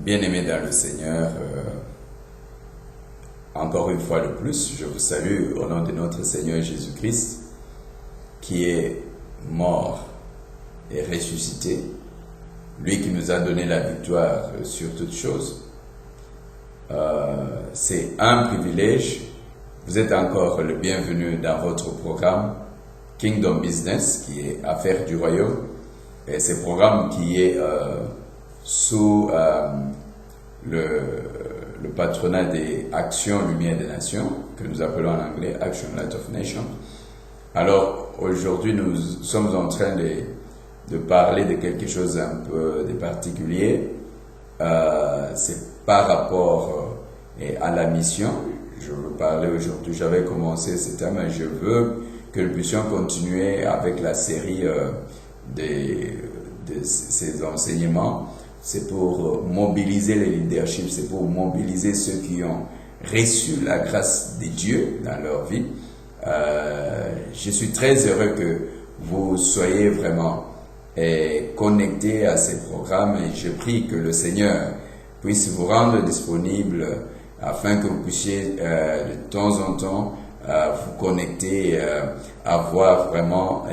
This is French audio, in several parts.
Bien-aimés dans le Seigneur, encore une fois de plus, je vous salue au nom de notre Seigneur Jésus-Christ, qui est mort et ressuscité, lui qui nous a donné la victoire sur toutes choses. C'est un privilège. Vous êtes encore le bienvenu dans votre programme Kingdom Business, qui est Affaires du Royaume. Et c'est un programme qui est sous le patronat des Actions Lumière des Nations, que nous appelons en anglais Action Light of Nations. Alors, aujourd'hui, nous sommes en train de parler de quelque chose un peu de particulier. C'est par rapport à la mission. Je veux parler aujourd'hui, j'avais commencé ce thème et je veux que nous puissions continuer avec la série de ces enseignements. C'est pour mobiliser les leaderships, c'est pour mobiliser ceux qui ont reçu la grâce de Dieu dans leur vie. Je suis très heureux que vous soyez vraiment connectés à ces programmes et je prie que le Seigneur puisse vous rendre disponible afin que vous puissiez de temps en temps vous connecter, avoir vraiment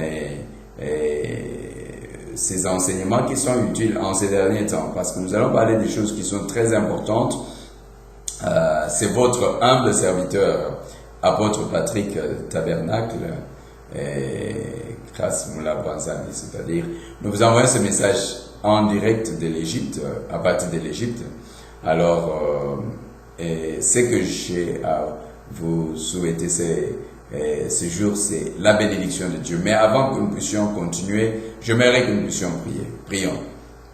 ces enseignements qui sont utiles en ces derniers temps, parce que nous allons parler des choses qui sont très importantes. C'est votre humble serviteur, apôtre Patrick Tabernacle, grâce Moula Banzani, c'est-à-dire, nous vous envoyons ce message en direct de l'Égypte, à partir de l'Égypte. Alors, ce que j'ai à vous souhaiter ce jour, c'est la bénédiction de Dieu. Mais avant que nous puissions continuer, j'aimerais que nous puissions prier. Prions.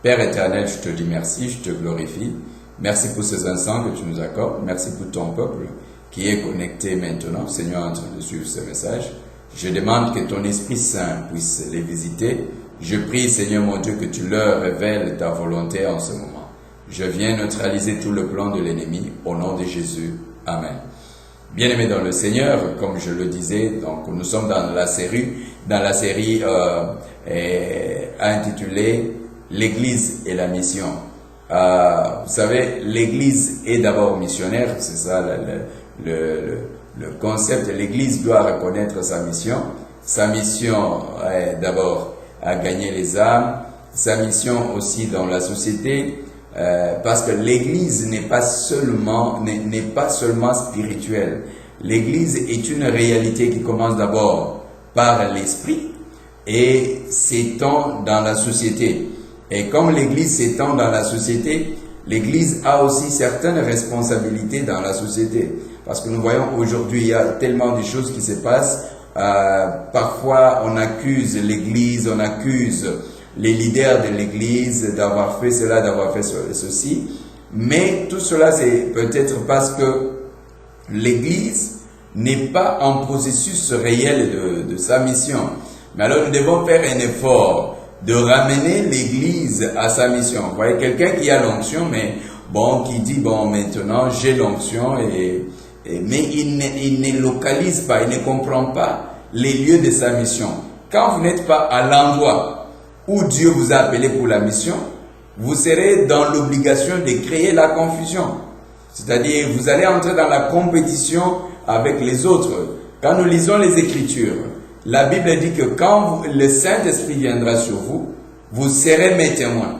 Père éternel, je te dis merci, je te glorifie. Merci pour ces instants que tu nous accordes. Merci pour ton peuple qui est connecté maintenant. Seigneur, en train de suivre ce message. Je demande que ton Esprit Saint puisse les visiter. Je prie, Seigneur mon Dieu, que tu leur révèles ta volonté en ce moment. Je viens neutraliser tout le plan de l'ennemi au nom de Jésus. Amen. Bien-aimés dans le Seigneur, comme je le disais, donc nous sommes dans la série intitulée L'Église et la mission. Vous savez, l'Église est d'abord missionnaire, c'est ça le concept. L'Église doit reconnaître sa mission. Sa mission est d'abord à gagner les âmes, sa mission aussi dans la société. Parce que l'Église n'est pas seulement spirituelle. L'Église est une réalité qui commence d'abord par l'esprit et s'étend dans la société. Et comme l'Église s'étend dans la société, l'Église a aussi certaines responsabilités dans la société. Parce que nous voyons aujourd'hui, il y a tellement de choses qui se passent. Parfois, on accuse l'Église, on accuse les leaders de l'Église d'avoir fait cela, d'avoir fait ceci. Mais tout cela, c'est peut-être parce que l'Église n'est pas en processus réel de sa mission. Mais alors, nous devons faire un effort de ramener l'Église à sa mission. Vous voyez, quelqu'un qui a l'onction, mais bon, qui dit, bon, maintenant, j'ai l'onction, mais il ne localise pas, il ne comprend pas les lieux de sa mission. Quand vous n'êtes pas à l'endroit où Dieu vous a appelé pour la mission, vous serez dans l'obligation de créer la confusion. C'est-à-dire, vous allez entrer dans la compétition avec les autres. Quand nous lisons les Écritures, la Bible dit que quand le Saint-Esprit viendra sur vous, vous serez mes témoins.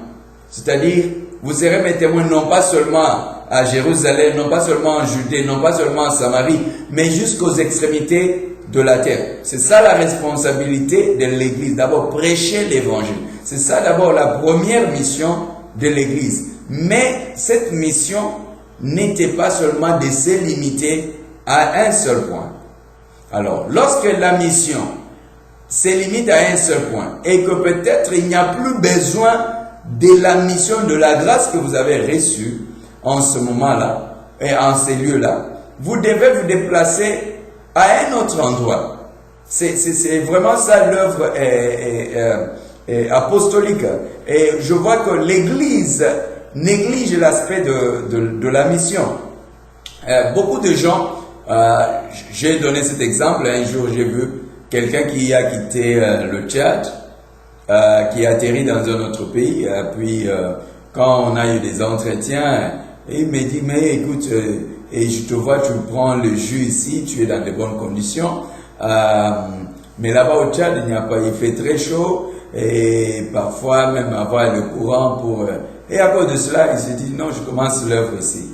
C'est-à-dire, vous serez mes témoins non pas seulement à Jérusalem, non pas seulement en Judée, non pas seulement en Samarie, mais jusqu'aux extrémités de la terre. C'est ça la responsabilité de l'Église. D'abord, prêcher l'Évangile. C'est ça d'abord la première mission de l'Église. Mais cette mission n'était pas seulement de se limiter à un seul point. Alors, lorsque la mission se limite à un seul point et que peut-être il n'y a plus besoin de la mission de la grâce que vous avez reçue en ce moment-là et en ces lieux-là, vous devez vous déplacer à un autre endroit. C'est vraiment ça l'œuvre apostolique. Et je vois que l'Église néglige l'aspect de la mission. Beaucoup de gens, j'ai donné cet exemple, un jour j'ai vu quelqu'un qui a quitté le Tchad, qui a atterri dans un autre pays, puis quand on a eu des entretiens, et il me dit, mais écoute, et je te vois, tu prends le jus ici, tu es dans de bonnes conditions. Mais là-bas au Tchad, il n'y a pas, il fait très chaud et parfois même avoir le courant pour... et à cause de cela, il se dit, non, je commence l'œuvre ici.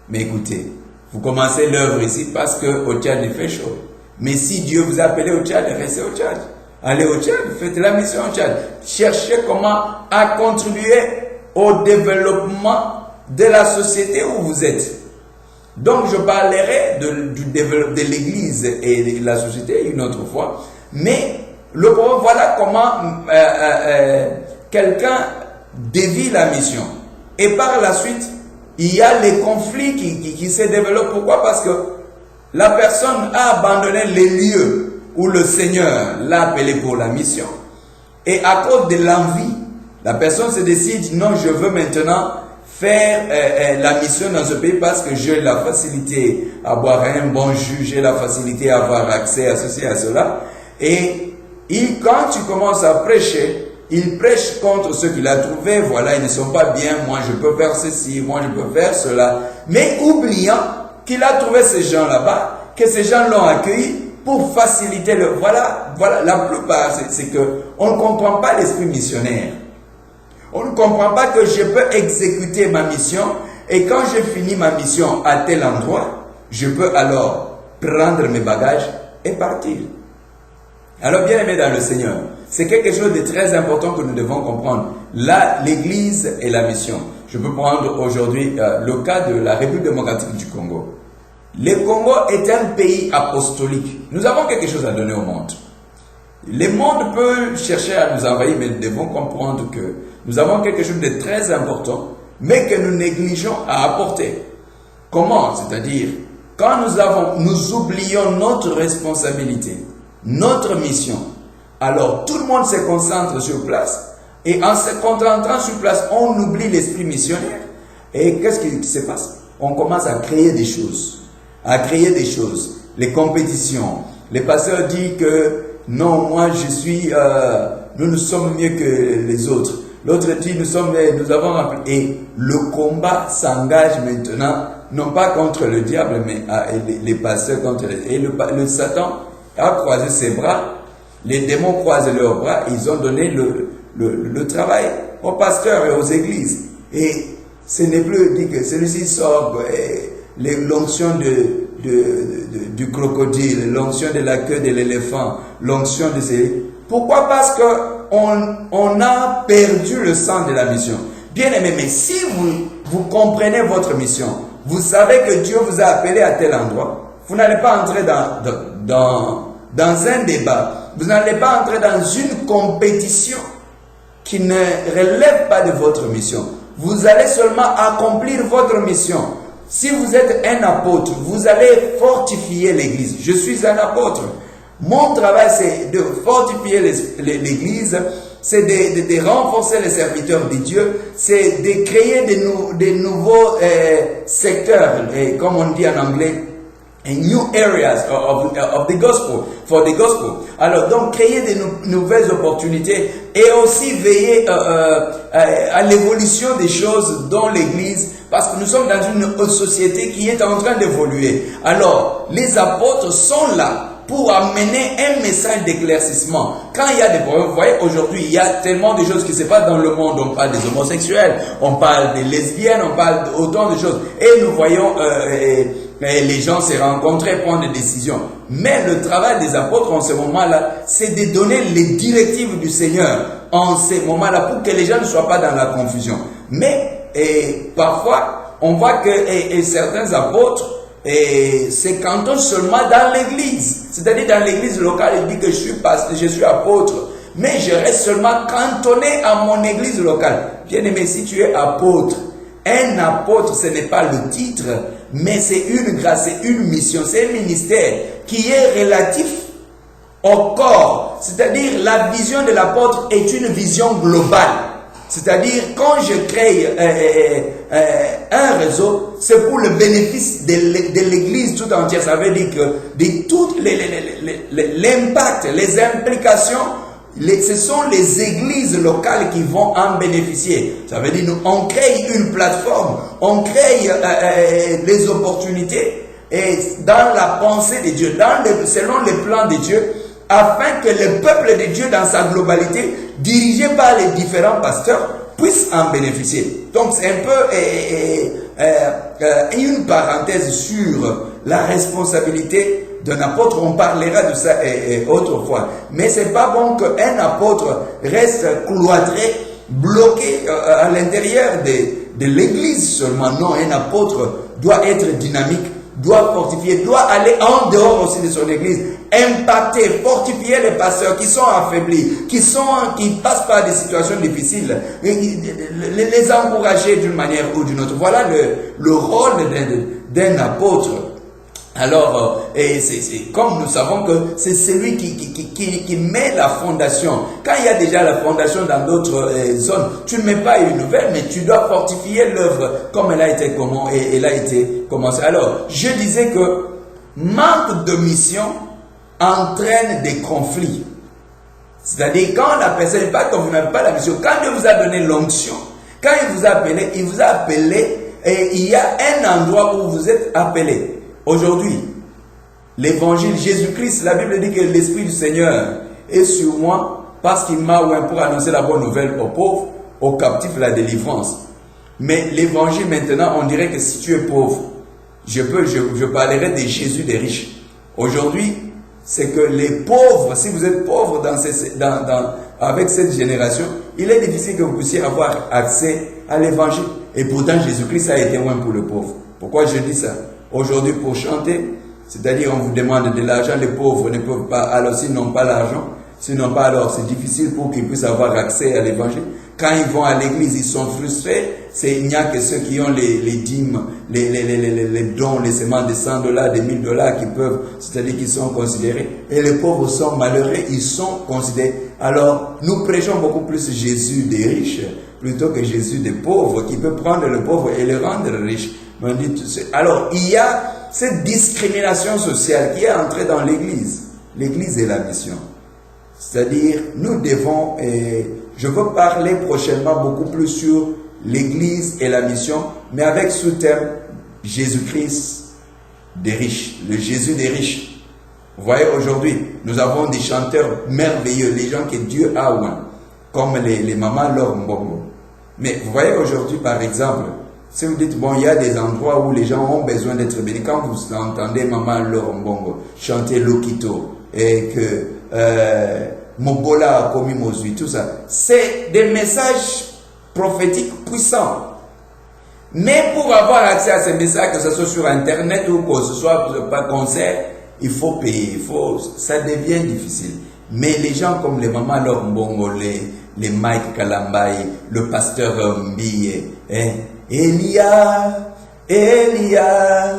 Mais écoutez, vous commencez l'œuvre ici parce qu'au Tchad, il fait chaud. Mais si Dieu vous a appelé au Tchad, restez au Tchad. Allez au Tchad, faites la mission au Tchad. Cherchez comment à contribuer au développement de la société où vous êtes. Donc je parlerai de l'Église et de la société une autre fois. Mais le problème, voilà comment quelqu'un dévie la mission. Et par la suite, il y a les conflits qui se développent. Pourquoi? Parce que la personne a abandonné les lieux où le Seigneur l'a appelé pour la mission. Et à cause de l'envie, la personne se décide, non, je veux maintenant faire la mission dans ce pays parce que j'ai la facilité à boire un bon jus, j'ai la facilité à avoir accès à ceci, à cela. Et quand tu commences à prêcher, il prêche contre ceux qu'il a trouvés. Voilà, ils ne sont pas bien, moi je peux faire ceci, moi je peux faire cela. Mais oubliant qu'il a trouvé ces gens là-bas, que ces gens l'ont accueilli pour faciliter le... Voilà, la plupart, c'est que on ne comprend pas l'esprit missionnaire. On ne comprend pas que je peux exécuter ma mission et quand j'ai fini ma mission à tel endroit, je peux alors prendre mes bagages et partir. Alors bien aimé dans le Seigneur, c'est quelque chose de très important que nous devons comprendre. Là, l'Église et la mission. Je peux prendre aujourd'hui le cas de la République démocratique du Congo. Le Congo est un pays apostolique. Nous avons quelque chose à donner au monde. Le monde peut chercher à nous envahir, mais nous devons comprendre que nous avons quelque chose de très important, mais que nous négligeons à apporter. Comment? C'est-à-dire, quand nous oublions notre responsabilité, notre mission, alors tout le monde se concentre sur place, et en se concentrant sur place, on oublie l'esprit missionnaire. Et qu'est-ce qui se passe? On commence à créer des choses. Les compétitions. Les pasteurs disent que non, moi je suis, nous sommes mieux que les autres. L'autre dit, nous avons rempli. Et le combat s'engage maintenant, non pas contre le diable, mais les pasteurs contre les... Et le Satan a croisé ses bras, les démons croisent leurs bras, ils ont donné le travail aux pasteurs et aux églises. Et ce n'est plus dit que celui-ci sort l'onction du crocodile, l'onction de la queue de l'éléphant, l'onction de ces... Pourquoi? Parce qu'on a perdu le sens de la mission. Bien aimé, mais si vous comprenez votre mission, vous savez que Dieu vous a appelé à tel endroit, vous n'allez pas entrer dans un débat, vous n'allez pas entrer dans une compétition qui ne relève pas de votre mission. Vous allez seulement accomplir votre mission. Si vous êtes un apôtre, vous allez fortifier l'Église. Je suis un apôtre. Mon travail, c'est de fortifier l'Église, c'est de renforcer les serviteurs de Dieu, c'est de créer des nouveaux secteurs, et comme on dit en anglais, new areas of the gospel, for the gospel. Alors, donc, créer des nouvelles opportunités et aussi veiller à l'évolution des choses dans l'Église, parce que nous sommes dans une société qui est en train d'évoluer. Alors, les apôtres sont là pour amener un message d'éclaircissement. Quand il y a des problèmes, vous voyez, aujourd'hui, il y a tellement de choses qui se passent dans le monde. On parle des homosexuels, on parle des lesbiennes, on parle d'autant de choses. Et nous voyons les gens se rencontrer, prendre des décisions. Mais le travail des apôtres en ce moment-là, c'est de donner les directives du Seigneur en ce moment-là pour que les gens ne soient pas dans la confusion. Mais parfois, on voit que certains apôtres se cantonnent seulement dans l'église. C'est-à-dire dans l'église locale, il dit que je suis pasteur, je suis apôtre. Mais je reste seulement cantonné à mon église locale. Bien aimé, si tu es apôtre, un apôtre, ce n'est pas le titre, mais c'est une grâce, c'est une mission, c'est un ministère qui est relatif au corps. C'est-à-dire la vision de l'apôtre est une vision globale. C'est-à-dire quand je crée un réseau, c'est pour le bénéfice de l'église tout entière. Ça veut dire que de tout l'impact, les implications ce sont les églises locales qui vont en bénéficier. Ça veut dire on crée une plateforme, on crée les opportunités et dans la pensée de Dieu, selon les plans de Dieu, afin que le peuple de Dieu dans sa globalité, dirigé par les différents pasteurs, puisse en bénéficier. Donc c'est un peu une parenthèse sur la responsabilité d'un apôtre. On parlera de ça autrefois. Mais c'est pas bon qu'un apôtre reste cloîtré, bloqué à l'intérieur de l'église seulement. Non, un apôtre doit être dynamique, doit fortifier, doit aller en dehors aussi de son église, impacter, fortifier les pasteurs qui sont affaiblis, qui passent par des situations difficiles, les encourager d'une manière ou d'une autre. Voilà le rôle d'un apôtre. Alors, c'est comme nous savons que c'est celui qui met la fondation. Quand il y a déjà la fondation dans d'autres zones, tu ne mets pas une nouvelle, mais tu dois fortifier l'œuvre comme elle a été commencée. Alors, je disais que manque de mission entraîne des conflits. C'est-à-dire, quand la personne, pas que vous n'avez pas la mission, quand Dieu vous a donné l'onction, quand il vous a appelé, et il y a un endroit où vous êtes appelé. Aujourd'hui, l'évangile, Jésus-Christ, la Bible dit que l'Esprit du Seigneur est sur moi parce qu'il m'a oint pour annoncer la bonne nouvelle aux pauvres, aux captifs, la délivrance. Mais l'évangile maintenant, on dirait que si tu es pauvre, je parlerai de Jésus des riches. Aujourd'hui, c'est que les pauvres, si vous êtes pauvre avec cette génération, il est difficile que vous puissiez avoir accès à l'évangile. Et pourtant, Jésus-Christ a été oint pour le pauvre. Pourquoi je dis ça? Aujourd'hui, pour chanter, c'est-à-dire on vous demande de l'argent, les pauvres ne peuvent pas, alors s'ils n'ont pas l'argent, s'ils n'ont pas, alors c'est difficile pour qu'ils puissent avoir accès à l'évangile. Quand ils vont à l'église, ils sont frustrés. Il n'y a que ceux qui ont les dîmes, les dons, les semences de $100, de $1000 qui peuvent, c'est-à-dire qui sont considérés. Et les pauvres sont malheureux, ils sont considérés. Alors, nous prêchons beaucoup plus Jésus des riches plutôt que Jésus des pauvres, qui peut prendre le pauvre et le rendre riche. Alors, il y a cette discrimination sociale qui est entrée dans l'église. L'église est la mission. C'est-à-dire, nous devons, je veux parler prochainement beaucoup plus sur l'église et la mission, mais avec sous-thème Jésus-Christ des riches, le Jésus des riches. Vous voyez, aujourd'hui, nous avons des chanteurs merveilleux, les gens que Dieu a oint, comme les mamans Laure Mbongo. Mais vous voyez aujourd'hui, par exemple, si vous dites, bon, il y a des endroits où les gens ont besoin d'être bénis. Quand vous entendez Maman Laure Mbongo chanter Lokito et que Mobola a commis Mozui, tout ça, c'est des messages prophétiques puissants. Mais pour avoir accès à ces messages, que ce soit sur Internet ou que ce soit par concert, il faut payer, ça devient difficile. Mais les gens comme les Maman Laure Mbongo, les Mike Kalambai, le pasteur Mbiye, Elia, Elia,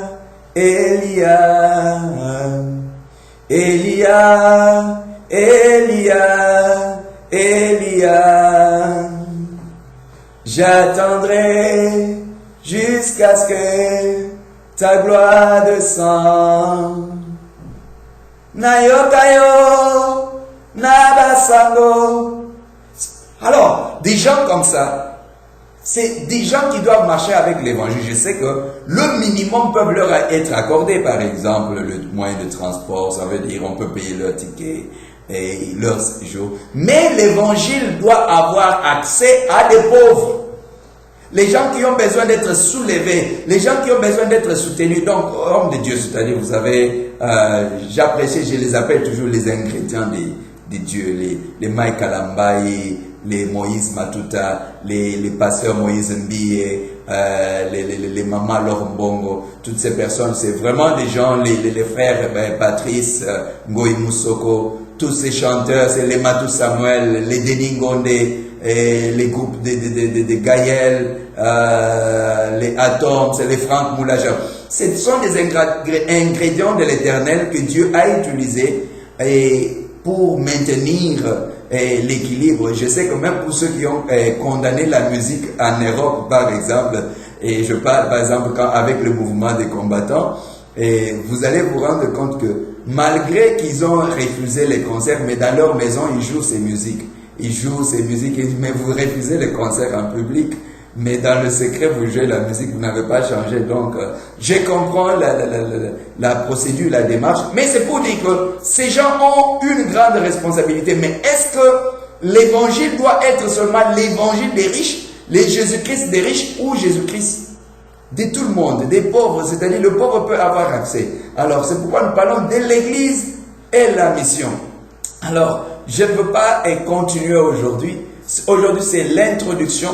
Elia, Elia, Elia, Elia, j'attendrai jusqu'à ce que ta gloire descende. Nayokayo, Nabasango. Alors, des gens comme ça, c'est des gens qui doivent marcher avec l'évangile. Je sais que le minimum peut leur être accordé, par exemple, le moyen de transport, ça veut dire on peut payer leur ticket et leur séjour. Mais l'évangile doit avoir accès à des pauvres. Les gens qui ont besoin d'être soulevés, les gens qui ont besoin d'être soutenus. Donc, homme de Dieu, c'est-à-dire, vous savez, j'apprécie, je les appelle toujours les ingrédients de Dieu, les Mike Kalambai, les Moïse Matuta, les pasteurs Moïse Mbiye, les Maman Laure Mbongo, toutes ces personnes, c'est vraiment des gens, les frères Patrice, Ngoï Moussoko, tous ces chanteurs, c'est les Matou Samuel, les Denis Ngonde, les groupes de Gaël, les Atomes, c'est les Franck Moulaja. Ce sont des ingrédients de l'Éternel que Dieu a utilisés pour maintenir l'équilibre. Je sais que même pour ceux qui ont condamné la musique en Europe, par exemple, et je parle par exemple avec le mouvement des combattants, Et vous allez vous rendre compte que malgré qu'ils ont refusé les concerts, mais dans leur maison, ils jouent ces musiques. Ils jouent ces musiques, mais vous refusez les concerts en public. Mais dans le secret, vous jouez la musique, vous n'avez pas changé. Donc, je comprends la procédure, la démarche. Mais c'est pour dire que ces gens ont une grande responsabilité. Mais est-ce que l'évangile doit être seulement l'évangile des riches, les Jésus-Christ des riches ou Jésus-Christ de tout le monde, des pauvres? C'est-à-dire le pauvre peut avoir accès. Alors, c'est pourquoi nous parlons de l'Église et la mission. Alors, je ne veux pas continuer aujourd'hui. Aujourd'hui, c'est l'introduction.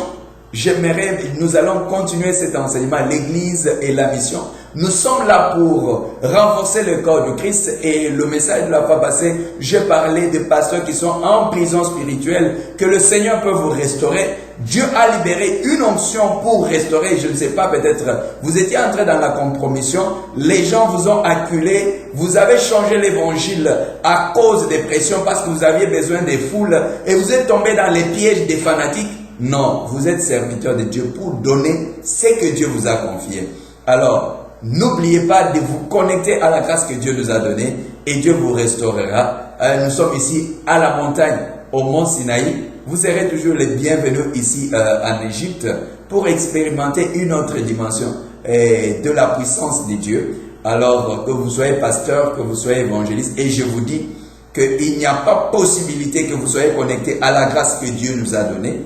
Nous allons continuer cet enseignement, l'Église et la mission. Nous sommes là pour renforcer le corps de Christ et le message de la fois passée, j'ai parlé des pasteurs qui sont en prison spirituelle, que le Seigneur peut vous restaurer. Dieu a libéré une onction pour restaurer, je ne sais pas, peut-être vous étiez entré dans la compromission, les gens vous ont acculé, vous avez changé l'évangile à cause des pressions parce que vous aviez besoin des foules et vous êtes tombé dans les pièges des fanatiques. Non, vous êtes serviteur de Dieu pour donner ce que Dieu vous a confié. Alors, n'oubliez pas de vous connecter à la grâce que Dieu nous a donnée et Dieu vous restaurera. Nous sommes ici à la montagne, au mont Sinaï. Vous serez toujours les bienvenus ici en Égypte pour expérimenter une autre dimension de la puissance de Dieu. Alors, que vous soyez pasteur, que vous soyez évangéliste, et je vous dis qu'il n'y a pas possibilité que vous soyez connecté à la grâce que Dieu nous a donnée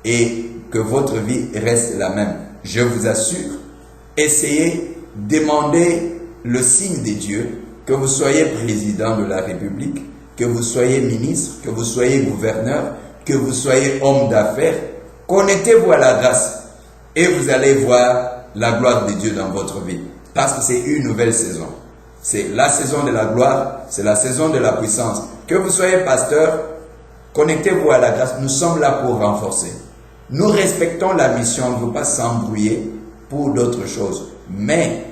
et que votre vie reste la même. Je vous assure, essayez, demandez le signe de Dieu, que vous soyez président de la République, que vous soyez ministre, que vous soyez gouverneur, que vous soyez homme d'affaires, connectez-vous à la grâce et vous allez voir la gloire de Dieu dans votre vie. Parce que c'est une nouvelle saison. C'est la saison de la gloire, c'est la saison de la puissance. Que vous soyez pasteur, connectez-vous à la grâce. Nous sommes là pour renforcer. Nous respectons la mission, on ne veut pas s'embrouiller pour d'autres choses. Mais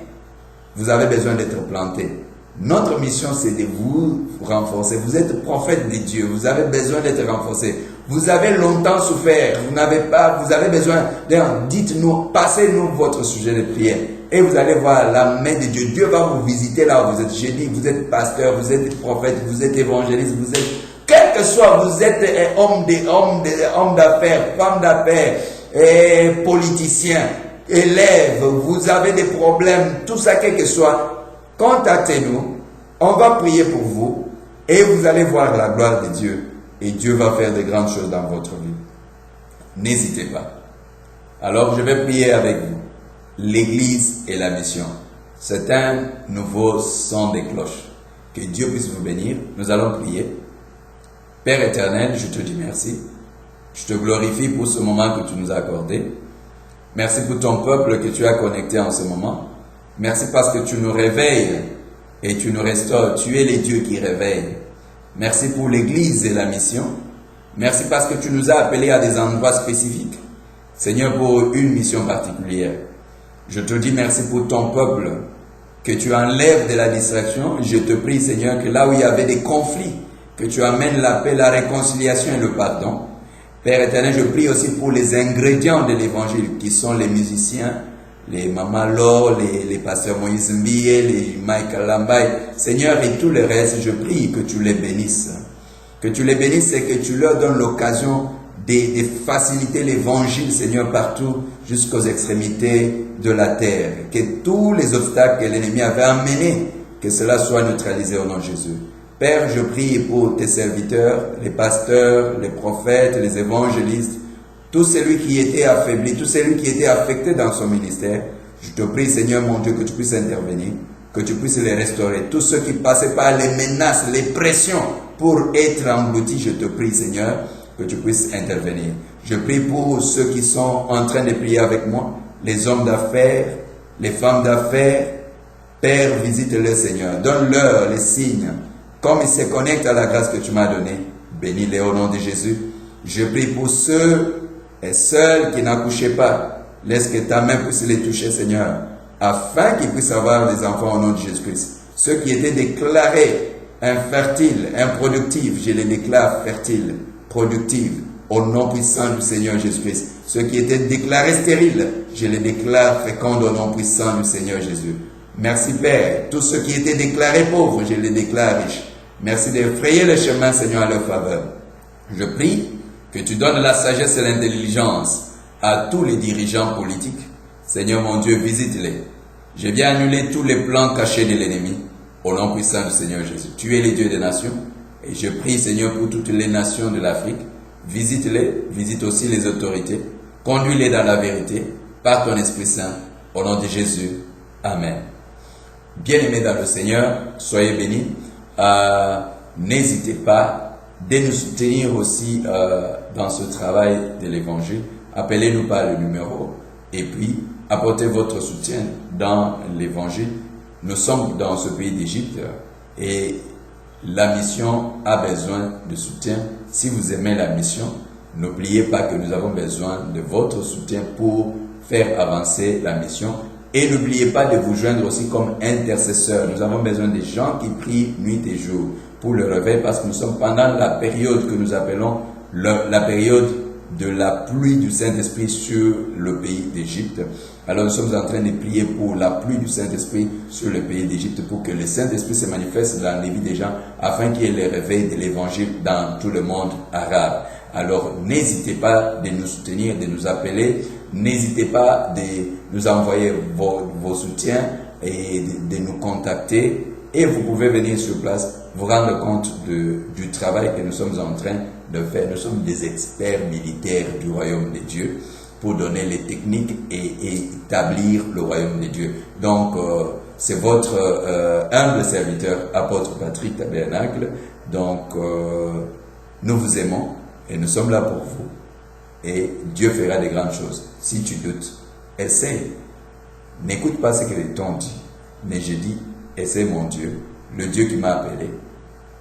vous avez besoin d'être planté. Notre mission, c'est de vous renforcer. Vous êtes prophète de Dieu. Vous avez besoin d'être renforcé. Vous avez longtemps souffert. Vous avez besoin. Dites-nous, passez-nous votre sujet de prière. Et vous allez voir la main de Dieu. Dieu va vous visiter là où vous êtes. J'ai dit, vous êtes pasteur, vous êtes prophète, vous êtes évangéliste, vous êtes, quel que soit, vous êtes homme d'affaires, femme d'affaires, politicien, élève, vous avez des problèmes, tout ça, quel que soit, contactez-nous, on va prier pour vous et vous allez voir la gloire de Dieu et Dieu va faire de grandes choses dans votre vie. N'hésitez pas. Alors je vais prier avec vous. L'Église et la mission. C'est un nouveau son des cloches. Que Dieu puisse vous bénir. Nous allons prier. Père éternel, je te dis merci. Je te glorifie pour ce moment que tu nous as accordé. Merci pour ton peuple que tu as connecté en ce moment. Merci parce que tu nous réveilles et tu nous restaures. Tu es les dieux qui réveillent. Merci pour l'Église et la mission. Merci parce que tu nous as appelés à des endroits spécifiques. Seigneur, pour une mission particulière. Je te dis merci pour ton peuple, que tu enlèves de la distraction. Je te prie, Seigneur, que là où il y avait des conflits, que tu amènes la paix, la réconciliation et le pardon. Père éternel, je prie aussi pour les ingrédients de l'évangile, qui sont les musiciens, les Mama Laure, les pasteurs Moïse Mbie, les Michael Lambaye. Seigneur, et tout le reste, je prie que tu les bénisses. Que tu les bénisses et que tu leur donnes l'occasion de faciliter l'évangile, Seigneur, partout, jusqu'aux extrémités de la terre. Que tous les obstacles que l'ennemi avait amenés, que cela soit neutralisé au nom de Jésus. Père, je prie pour tes serviteurs, les pasteurs, les prophètes, les évangélistes, tout celui qui était affaibli, tout celui qui était affecté dans son ministère. Je te prie, Seigneur mon Dieu, que tu puisses intervenir, que tu puisses les restaurer. Tous ceux qui passaient par les menaces, les pressions pour être engloutis, je te prie, Seigneur, que tu puisses intervenir. Je prie pour ceux qui sont en train de prier avec moi, les hommes d'affaires, les femmes d'affaires. Père, visite-les, Seigneur. Donne-leur les signes. Comme ils se connectent à la grâce que tu m'as donnée, bénis-les au nom de Jésus. Je prie pour ceux et celles qui n'accouchaient pas. Laisse que ta main puisse les toucher, Seigneur, afin qu'ils puissent avoir des enfants au nom de Jésus-Christ. Ceux qui étaient déclarés infertiles, improductifs, je les déclare fertiles, productifs, au nom puissant du Seigneur Jésus-Christ. Ceux qui étaient déclarés stériles, je les déclare fécondes au nom puissant du Seigneur Jésus. Merci Père, tous ceux qui étaient déclarés pauvres, je les déclare riches. Merci de frayer le chemin, Seigneur, à leur faveur. Je prie que tu donnes la sagesse et l'intelligence à tous les dirigeants politiques. Seigneur mon Dieu, visite-les. Je viens annuler tous les plans cachés de l'ennemi. Au nom puissant du Seigneur Jésus. Tu es le Dieu des nations. Et je prie, Seigneur, pour toutes les nations de l'Afrique. Visite-les, visite aussi les autorités. Conduis-les dans la vérité, par ton Esprit Saint. Au nom de Jésus. Amen. Bien-aimés dans le Seigneur, soyez bénis. N'hésitez pas de nous soutenir aussi dans ce travail de l'Évangile. Appelez-nous par le numéro et puis apportez votre soutien dans l'Évangile. Nous sommes dans ce pays d'Égypte et la mission a besoin de soutien. Si vous aimez la mission, n'oubliez pas que nous avons besoin de votre soutien pour faire avancer la mission. Et n'oubliez pas de vous joindre aussi comme intercesseur. Nous avons besoin des gens qui prient nuit et jour pour le réveil parce que nous sommes pendant la période que nous appelons la période de la pluie du Saint-Esprit sur le pays d'Égypte. Alors nous sommes en train de prier pour la pluie du Saint-Esprit sur le pays d'Égypte pour que le Saint-Esprit se manifeste dans les vies des gens afin qu'il y ait le réveil de l'Évangile dans tout le monde arabe. Alors n'hésitez pas de nous soutenir, de nous appeler. N'hésitez pas de nous envoyer vos soutiens et de nous contacter. Et vous pouvez venir sur place, vous rendre compte du travail que nous sommes en train de faire. Nous sommes des experts militaires du royaume de Dieu pour donner les techniques et établir le royaume de Dieu. Donc, c'est votre humble serviteur, apôtre Patrick Tabernacle. Donc, nous vous aimons et nous sommes là pour vous. Et Dieu fera de grandes choses. Si tu doutes, essaye. N'écoute pas ce que les gens disent. Mais je dis, essaye mon Dieu, le Dieu qui m'a appelé.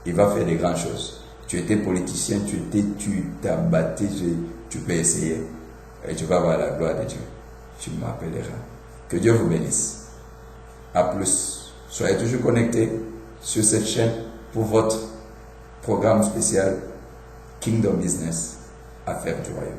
Il va faire de grandes choses. Tu étais politicien, tu t'as battu, tu peux essayer. Et tu vas voir la gloire de Dieu. Tu m'appelleras. Que Dieu vous bénisse. À plus. Soyez toujours connectés sur cette chaîne pour votre programme spécial Kingdom Business, Affaires du Royaume.